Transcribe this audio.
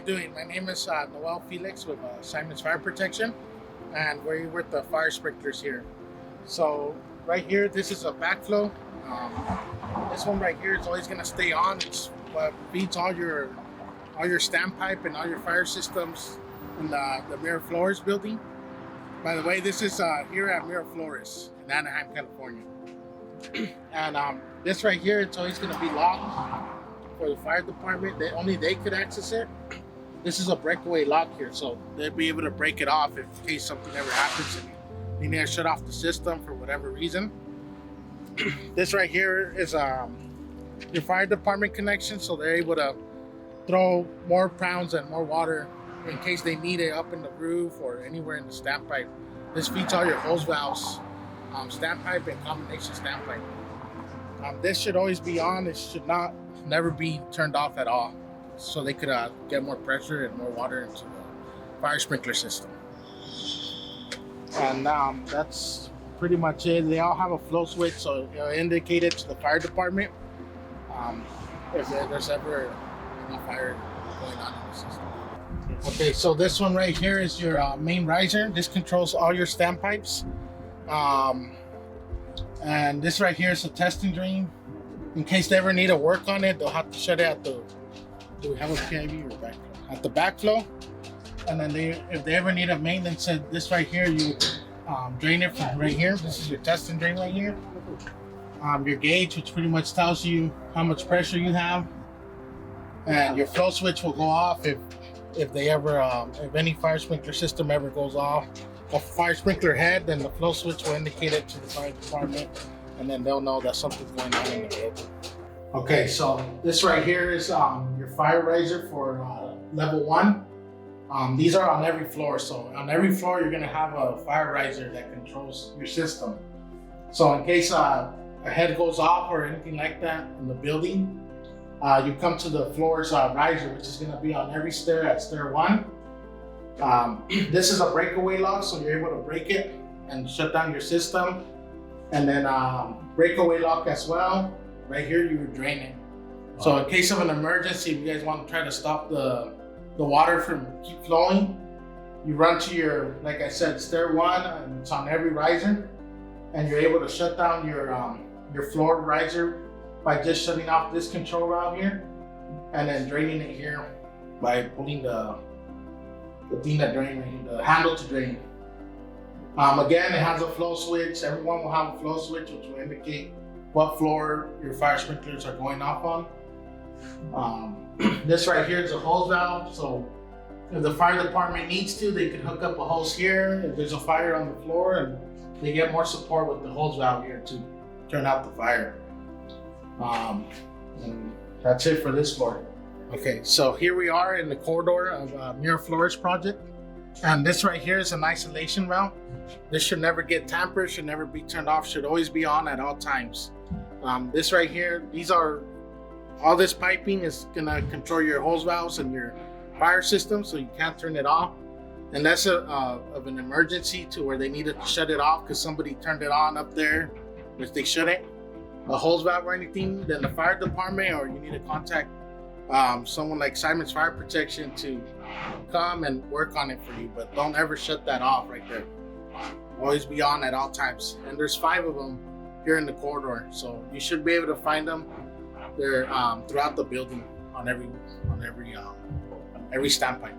doing? My name is Noel Felix with Simon's Fire Protection, and we're with the fire sprinklers here. So right here, this is a backflow. This one right here is always going to stay on. It's what feeds all your standpipe and all your fire systems in the Miraflores building. By the way, this is here at Miraflores in Anaheim, California. And this right here, it's always going to be locked for the fire department. Only they could access it. This is a breakaway lock here, so they'll be able to break it off in case something ever happens and you need to shut off the system for whatever reason. This right here is your fire department connection, so they're able to throw more pounds and more water in case they need it up in the roof or anywhere in the standpipe. This feeds all your hose valves, standpipe and combination standpipe. This should always be on. It should never be turned off at all, so they could get more pressure and more water into the fire sprinkler system. And that's pretty much it. They all have a flow switch, so it'll indicate it to the fire department if there's ever any fire going on in the system. Okay, so this one right here is your main riser. This controls all your standpipes. And this right here is a testing drain. In case they ever need to work on it, they'll have to shut it at the, do we have a PIV or backflow? At the backflow. And then if they ever need a maintenance, this right here, you drain it from right here. This is your testing drain right here. Your gauge, which pretty much tells you how much pressure you have. And your flow switch will go off if they ever, if any fire sprinkler system ever goes off. A fire sprinkler head, then the flow switch will indicate it to the fire department, and then they'll know that something's going on in the building. Okay, so this right here is your fire riser for level 1. These are on every floor, so on every floor you're gonna have a fire riser that controls your system. So in case a head goes off or anything like that in the building, you come to the floor's riser, which is gonna be on every stair at stair 1. This is a breakaway lock, so you're able to break it and shut down your system. And then breakaway lock as well. Right here, you would drain it. So in case of an emergency, if you guys want to try to stop the water from keep flowing, you run to your, like I said, stair 1, and it's on every riser. And you're able to shut down your floor riser by just shutting off this control valve here, and then draining it here by pulling the thing that drain, the handle to drain. Again, it has a flow switch. Everyone will have a flow switch, which will indicate what floor your fire sprinklers are going off on. This right here is a hose valve, so if the fire department needs to, they can hook up a hose here if there's a fire on the floor, and they get more support with the hose valve here to turn out the fire. And that's it for this floor. Okay, so here we are in the corridor of Miraflores project, and this right here is an isolation valve. This should never get tampered, should never be turned off, should always be on at all times. This right here, all this piping is gonna control your hose valves and your fire system, so you can't turn it off unless of an emergency to where they needed to shut it off because somebody turned it on up there, which they shouldn't, a hose valve or anything. Then the fire department, or you need to contact someone like Simon's Fire Protection to come and work on it for you, but don't ever shut that off right there. Always be on at all times. And there's 5 of them here in the corridor, so you should be able to find them. They're throughout the building on every standpipe.